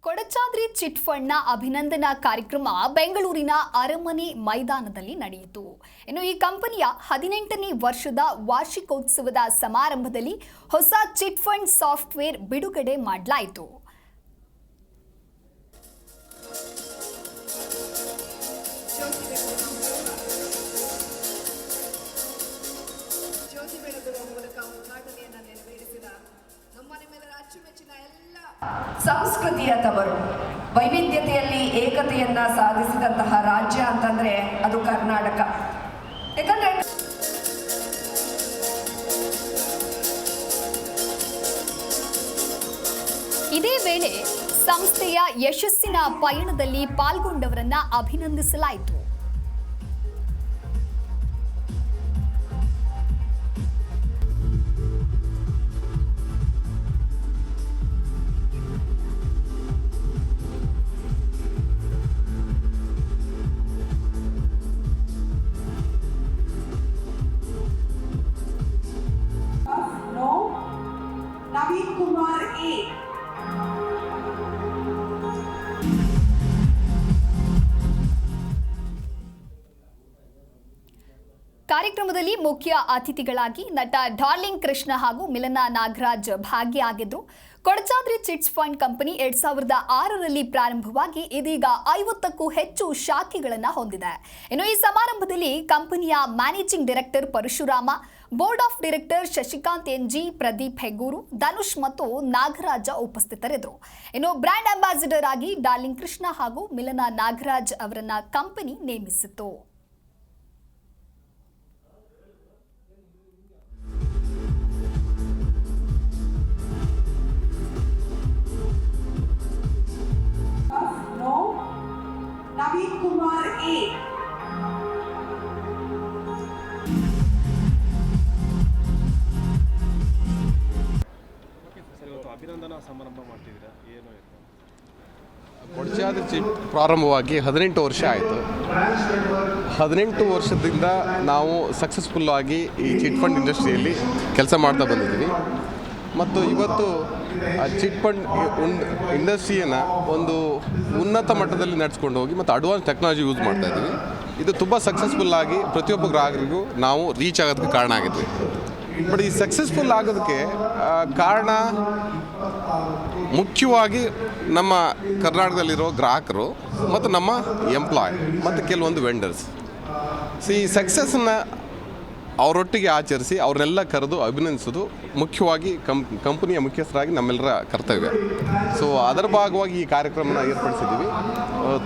Kodachadri chit ಫಂಡ್ನ ಅಭಿನಂದನಾ ಕಾರ್ಯಕ್ರಮ ಬೆಂಗಳೂರಿನ ಅರಮನೆ ಮೈದಾನದಲ್ಲಿ ನಡೆಯಿತು. ಇನ್ನು ಈ ಕಂಪನಿಯ 18ನೇ ವರ್ಷದ ವಾರ್ಷಿಕೋತ್ಸವದ ಸಮಾರಂಭದಲ್ಲಿ ಹೊಸ ಚಿಟ್ ಫಂಡ್ ಸಾಫ್ಟ್ವೇರ್ ಬಿಡುಗಡೆ ಮಾಡಲಾಯಿತು. ಸಂಸ್ಕೃತಿಯ ತವರು, ವೈವಿಧ್ಯತೆಯಲ್ಲಿ ಏಕತೆಯನ್ನ ಸಾಧಿಸಿದಂತಹ ರಾಜ್ಯ ಅಂತಂದ್ರೆ ಅದು ಕರ್ನಾಟಕ. ಯಾಕಂದ್ರೆ ಇದೇ ವೇಳೆ ಸಂಸ್ಥೆಯ ಯಶಸ್ಸಿನ ಪಯಣದಲ್ಲಿ ಪಾಲ್ಗೊಂಡವರನ್ನ ಅಭಿನಂದಿಸಲಾಯಿತು. नवीन कुमार ए ಕಾರ್ಯಕ್ರಮದಲ್ಲಿ ಮುಖ್ಯ ಅತಿಥಿಗಳಾಗಿ ನಟ ಡಾರ್ಲಿಂಗ್ ಕೃಷ್ಣ ಹಾಗೂ ಮಿಲನ ನಾಗರಾಜ್ ಭಾಗಿಯಾಗಿದ್ರು. ಕೊಡಚಾದ್ರಿ ಚಿಟ್ಸ್ ಫಂಡ್ ಕಂಪನಿ 2006ರಲ್ಲಿ ಪ್ರಾರಂಭವಾಗಿ ಇದೀಗ 50ಕ್ಕೂ ಹೆಚ್ಚು ಶಾಖೆಗಳನ್ನು ಹೊಂದಿದೆ. ಇನ್ನು ಈ ಸಮಾರಂಭದಲ್ಲಿ ಕಂಪನಿಯ managing director Parashurama, board of director Shashikanth N G, Pradeep Heggur, Dhanush ಮತ್ತು ನಾಗರಾಜ ಉಪಸ್ಥಿತರಿದ್ದರು. ಇನ್ನು ಬ್ರ್ಯಾಂಡ್ ಅಂಬಾಸಿಡರ್ ಆಗಿ ಡಾರ್ಲಿಂಗ್ ಕೃಷ್ಣ ಹಾಗೂ ಮಿಲನ ನಾಗರಾಜ್ ಅವರನ್ನ ಕಂಪನಿ ನೇಮಿಸಿತ್ತು. नवीन कुमार ए ಅಭಿನಂದನಾ ಸಮಾರಂಭ ಮಾಡ್ತಿದ್ದೀರಾ, ಏನು ಕೊಡಚಾದ್ರಿ ಚಿಟ್ ಪ್ರಾರಂಭವಾಗಿ 18 ವರ್ಷ ಆಯಿತು. 18 ವರ್ಷದಿಂದ ನಾವು ಸಕ್ಸಸ್ಫುಲ್ಲಾಗಿ ಈ ಚಿಟ್ ಫಂಡ್ ಇಂಡಸ್ಟ್ರಿಯಲ್ಲಿ ಕೆಲಸ ಮಾಡ್ತಾ ಬಂದಿದ್ದೀವಿ. ಮತ್ತು ಇವತ್ತು ಚಿಟ್ ಫಂಡ್ ಇಂಡಸ್ಟ್ರಿಯನ್ನು ಒಂದು ಉನ್ನತ ಮಟ್ಟದಲ್ಲಿ ನಡೆಸ್ಕೊಂಡು ಹೋಗಿ ಮತ್ತು ಅಡ್ವಾನ್ಸ್ ಟೆಕ್ನಾಲಜಿ ಯೂಸ್ ಮಾಡ್ತಾ ಇದ್ದೀವಿ. ಇದು ತುಂಬ ಸಕ್ಸಸ್ಫುಲ್ಲಾಗಿ ಪ್ರತಿಯೊಬ್ಬ ಗ್ರಾಹಕರಿಗೂ ನಾವು ರೀಚ್ ಆಗೋದಕ್ಕೆ ಕಾರಣ ಆಗಿದ್ವಿ. ಬಟ್ ಈ ಸಕ್ಸಸ್ಫುಲ್ ಆಗೋದಕ್ಕೆ ಕಾರಣ ಮುಖ್ಯವಾಗಿ ನಮ್ಮ ಕರ್ನಾಟಕದಲ್ಲಿರೋ ಗ್ರಾಹಕರು ಮತ್ತು ನಮ್ಮ ಎಂಪ್ಲಾಯ್ ಮತ್ತು ಕೆಲವೊಂದು ವೆಂಡರ್ಸ್. ಸೊ ಈ ಸಕ್ಸಸ್ಸನ್ನು ಅವರೊಟ್ಟಿಗೆ ಆಚರಿಸಿ ಅವ್ರನ್ನೆಲ್ಲ ಕರೆದು ಅಭಿನಂದಿಸೋದು ಮುಖ್ಯವಾಗಿ ಕಂಪನಿಯ ಮುಖ್ಯಸ್ಥರಾಗಿ ನಮ್ಮೆಲ್ಲರ ಕರ್ತವ್ಯ. ಸೊ ಅದರ ಭಾಗವಾಗಿ ಈ ಕಾರ್ಯಕ್ರಮನ ಏರ್ಪಡಿಸಿದ್ದೀವಿ.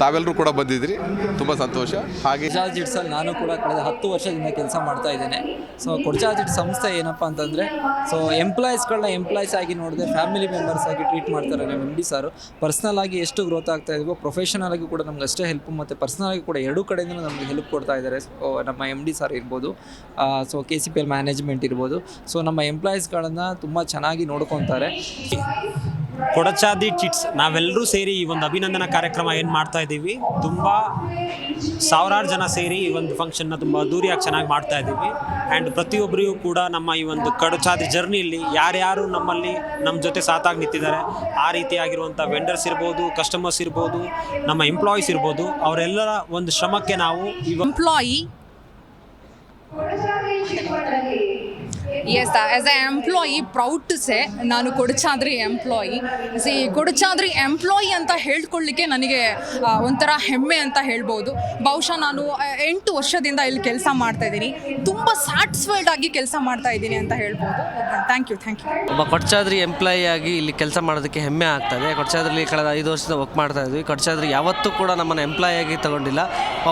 ತಾವೆಲ್ಲರೂ ಕೂಡ ಬಂದಿದ್ದೀರಿ, ತುಂಬ ಸಂತೋಷ. ಹಾಗೆ ಕೊಡಚಾದ್ರಿ ಚಿಟ್ಸಲ್ಲಿ ನಾನು ಕೂಡ ಕಳೆದ 10 ವರ್ಷದಿಂದ ಕೆಲಸ ಮಾಡ್ತಾ ಇದ್ದೇನೆ. ಸೊ ಕೊಡಚಾದ್ರಿ ಚಿಟ್ ಸಂಸ್ಥೆ ಏನಪ್ಪ ಅಂತಂದರೆ, ಸೊ ಎಂಪ್ಲಾಯೀಸ್ಗಳನ್ನ ಎಂಪ್ಲಾಯೀಸ್ ಆಗಿ ನೋಡಿದೆ ಫ್ಯಾಮಿಲಿ ಮೆಂಬರ್ಸ್ ಆಗಿ ಟ್ರೀಟ್ ಮಾಡ್ತಾರೆ ನಮ್ಮ MD ಸಾರು. ಪರ್ಸ್ನಲ್ ಆಗಿ ಎಷ್ಟು ಗ್ರೋತ್ ಆಗ್ತಾ ಇದೀವೋ ಪ್ರೊಫೆಷನಲ್ ಆಗಿ ಕೂಡ ನಮ್ಗೆ ಅಷ್ಟೇ ಹೆಲ್ಪ್, ಮತ್ತು ಪರ್ಸ್ನಲ್ ಆಗಿ ಕೂಡ ಎರಡೂ ಕಡೆಯಿಂದ ನಮಗೆ ಹೆಲ್ಪ್ ಕೊಡ್ತಾ ಇದ್ದಾರೆ. ಸೊ ನಮ್ಮ MD ಸಾರ್ ಇರ್ಬೋದು, ಸೊ KCPL ಮ್ಯಾನೇಜ್ಮೆಂಟ್ ಇರ್ಬೋದು. ಸೊ ನಮ್ಮ ಎಂಪ್ಲಾಯೀಸ್ಗಳನ್ನು ತುಂಬ ಚೆನ್ನಾಗಿ ನೋಡ್ಕೊತಾರೆ. ಕೊಡಚಾದ್ರಿ ಚಿಟ್ಸ್ ನಾವೆಲ್ಲರೂ ಸೇರಿ ಈ ಒಂದು ಅಭಿನಂದನಾ ಕಾರ್ಯಕ್ರಮ ಏನು ಮಾಡ್ತಾ ಇದ್ದೀವಿ, ತುಂಬ ಸಾವಿರಾರು ಜನ ಸೇರಿ ಈ ಒಂದು ಫಂಕ್ಷನ್ನ ತುಂಬ ಅದ್ದೂರಿಯಾಗಿ ಚೆನ್ನಾಗಿ ಮಾಡ್ತಾ ಇದ್ದೀವಿ. ಆ್ಯಂಡ್ ಪ್ರತಿಯೊಬ್ಬರಿಗೂ ಕೂಡ ನಮ್ಮ ಈ ಒಂದು ಕೊಡಚಾದ್ರಿ ಜರ್ನಿಯಲ್ಲಿ ಯಾರ್ಯಾರು ನಮ್ಮಲ್ಲಿ ನಮ್ಮ ಜೊತೆ ಸಾಥಾಗಿ ನಿಂತಿದ್ದಾರೆ, ಆ ರೀತಿಯಾಗಿರುವಂಥ ವೆಂಡರ್ಸ್ ಇರ್ಬೋದು, ಕಸ್ಟಮರ್ಸ್ ಇರ್ಬೋದು, ನಮ್ಮ ಎಂಪ್ಲಾಯೀಸ್ ಇರ್ಬೋದು, ಅವರೆಲ್ಲರ ಒಂದು ಶ್ರಮಕ್ಕೆ ನಾವು employee. Yes, as an employee, proud to say ನಾನು ಕೊಡಚಾದ್ರಿ ಎಂಪ್ಲಾಯಿ. ಕೊಡಚಾದ್ರಿ ಎಂಪ್ಲಾಯಿ ಅಂತ ಹೇಳ್ಕೊಳ್ಳಿಕ್ಕೆ ನನಗೆ ಒಂಥರ ಹೆಮ್ಮೆ ಅಂತ ಹೇಳ್ಬೋದು. ಬಹುಶಃ ನಾನು 8 ವರ್ಷದಿಂದ ಇಲ್ಲಿ ಕೆಲಸ ಮಾಡ್ತಾ ಇದ್ದೀನಿ. ತುಂಬ ಸ್ಯಾಟಿಸ್ಫೈಡ್ ಆಗಿ ಕೆಲಸ ಮಾಡ್ತಾ ಇದ್ದೀನಿ ಅಂತ ಹೇಳ್ಬೋದು. Thank you. ಒಬ್ಬ ಕೊಡಚಾದ್ರಿ ಎಂಪ್ಲಾಯಿ ಆಗಿ ಇಲ್ಲಿ ಕೆಲಸ ಮಾಡೋದಕ್ಕೆ ಹೆಮ್ಮೆ ಆಗ್ತದೆ. ಕೊಡಚಾದ್ರಿ ಕಳೆದ 5 ವರ್ಷದಿಂದ ವರ್ಕ್ ಮಾಡ್ತಾ ಇದ್ವಿ. ಕೊಡಚಾದ್ರಿ ಯಾವತ್ತೂ ಕೂಡ ನಮ್ಮನ್ನು ಎಂಪ್ಲಾಯಿ ಆಗಿ ತಗೊಂಡಿಲ್ಲ,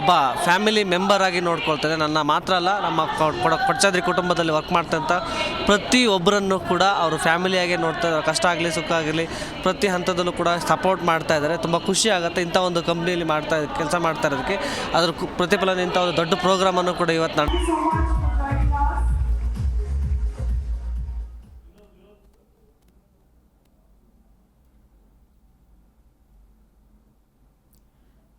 ಒಬ್ಬ ಫ್ಯಾಮಿಲಿ ಮೆಂಬರ್ ಆಗಿ ನೋಡ್ಕೊಳ್ತಾರೆ. ನನ್ನ ಮಾತ್ರ ಅಲ್ಲ, ನಮ್ಮ ಕೊಡಚಾದ್ರಿ ಕುಟುಂಬದಲ್ಲಿ ವರ್ಕ್ ಮಾಡ್ತಂಥ ಪ್ರತಿಯೊಬ್ಬರನ್ನು ಕೂಡ ಅವರು ಫ್ಯಾಮಿಲಿಯಾಗೆ ನೋಡ್ತಾ ಇದ್ದಾರೆ. ಕಷ್ಟ ಆಗಲಿ ಸುಖ ಆಗಲಿ ಪ್ರತಿ ಹಂತದಲ್ಲೂ ಕೂಡ ಸಪೋರ್ಟ್ ಮಾಡ್ತಾ ಇದ್ದಾರೆ. ತುಂಬ ಖುಷಿ ಆಗುತ್ತೆ ಇಂಥ ಒಂದು ಕಂಪ್ನಿಯಲ್ಲಿ ಕೆಲಸ ಮಾಡ್ತಾ ಇರೋದಕ್ಕೆ. ಅದರ ಪ್ರತಿಫಲನ ಇಂಥ ಒಂದು ದೊಡ್ಡ ಪ್ರೋಗ್ರಾಮನ್ನು ಕೂಡ ಇವತ್ತು ನಾನು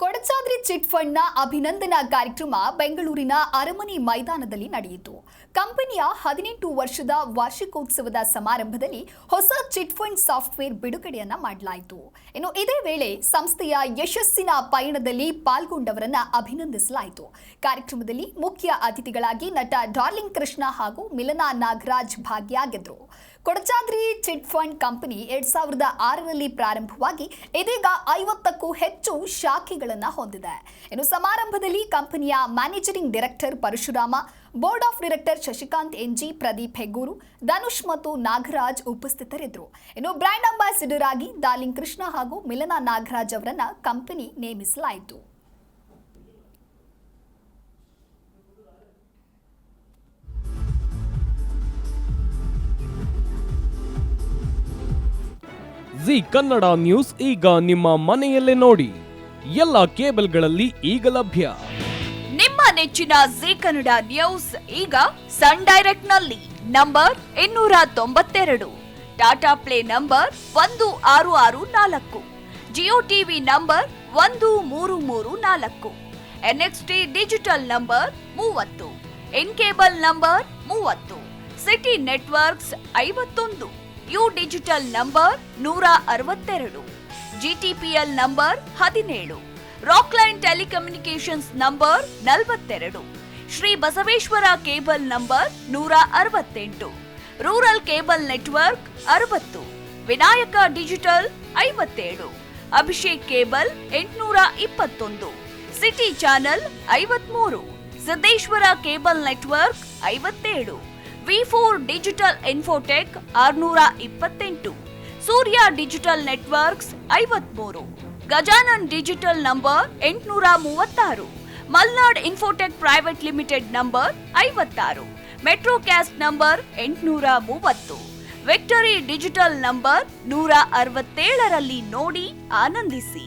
ಕೊಡಚಾದ್ರಿ ಚಿಟ್ ಫಂಡ್ನ ಅಭಿನಂದನಾ ಕಾರ್ಯಕ್ರಮ ಬೆಂಗಳೂರಿನ ಅರಮನೆ ಮೈದಾನದಲ್ಲಿ ನಡೆಯಿತು. ಕಂಪನಿಯ 18 ವರ್ಷದ ವಾರ್ಷಿಕೋತ್ಸವದ ಸಮಾರಂಭದಲ್ಲಿ ಹೊಸ ಚಿಟ್ ಫಂಡ್ ಸಾಫ್ಟ್ವೇರ್ ಬಿಡುಗಡೆಯನ್ನ ಮಾಡಲಾಯಿತು. ಇನ್ನು ಇದೇ ವೇಳೆ ಸಂಸ್ಥೆಯ ಯಶಸ್ಸಿನ ಪಯಣದಲ್ಲಿ ಪಾಲ್ಗೊಂಡವರನ್ನ ಅಭಿನಂದಿಸಲಾಯಿತು. ಕಾರ್ಯಕ್ರಮದಲ್ಲಿ ಮುಖ್ಯ ಅತಿಥಿಗಳಾಗಿ ನಟ ಡಾರ್ಲಿಂಗ್ ಕೃಷ್ಣ ಹಾಗೂ ಮಿಲನಾ ನಾಗರಾಜ್ ಭಾಗಿಯಾಗಿದ್ದರು. ಕೊಡಚಾದ್ರಿ ಚಿಟ್ ಫಂಡ್ ಕಂಪನಿ 2006ರಲ್ಲಿ ಪ್ರಾರಂಭವಾಗಿ ಇದೀಗ 50ಕ್ಕೂ ಹೆಚ್ಚು ಶಾಖೆಗಳನ್ನು ಹೊಂದಿದೆ. ಇನ್ನು ಸಮಾರಂಭದಲ್ಲಿ ಕಂಪನಿಯ managing director Parashurama, board of director Shashikanth N G, Pradeep Heggur, Dhanush ಮತ್ತು ನಾಗರಾಜ್ ಉಪಸ್ಥಿತರಿದ್ದರು. ಇನ್ನು ಬ್ರ್ಯಾಂಡ್ ಅಂಬಾಸಿಡರ್ ಆಗಿ ಡಾರ್ಲಿಂಗ್ ಕೃಷ್ಣ ಹಾಗೂ ಮಿಲನಾ ನಾಗರಾಜ್ ಅವರನ್ನ ಕಂಪನಿ ನೇಮಿಸಲಾಯಿತು. ಜಿ ಕನ್ನಡ ನ್ಯೂಸ್ ಈಗ ನಿಮ್ಮ ಮನೆಯಲ್ಲೇ ನೋಡಿ. ಎಲ್ಲ ಕೇಬಲ್ಗಳಲ್ಲಿ ಈಗ ಲಭ್ಯ. ನಿಮ್ಮ ನೆಚ್ಚಿನ ಜಿ ಕನ್ನಡ ನ್ಯೂಸ್ ಈಗ ಸನ್ ಡೈರೆಕ್ಟ್ ನಲ್ಲಿ number 292, Tata play number 1664, Jio TV number 1334, NXT digital number 30, in cable number 30, city networks 51, U digital number 162, GTPL number 17, Rockline telecommunications number 42, Shri Basaveshwara cable number 168, rural cable network 60, Vinayaka digital 57, Abhishek cable 821, city channel 53, Siddeshwara cable network 57, V4 digital Infotech 628, Surya digital networks 53, Gajanan digital number 836, Malnad infotech private limited number 56, Metrocast number 830, victory digital number 167ರಲ್ಲಿ ನೋಡಿ ಆನಂದಿಸಿ.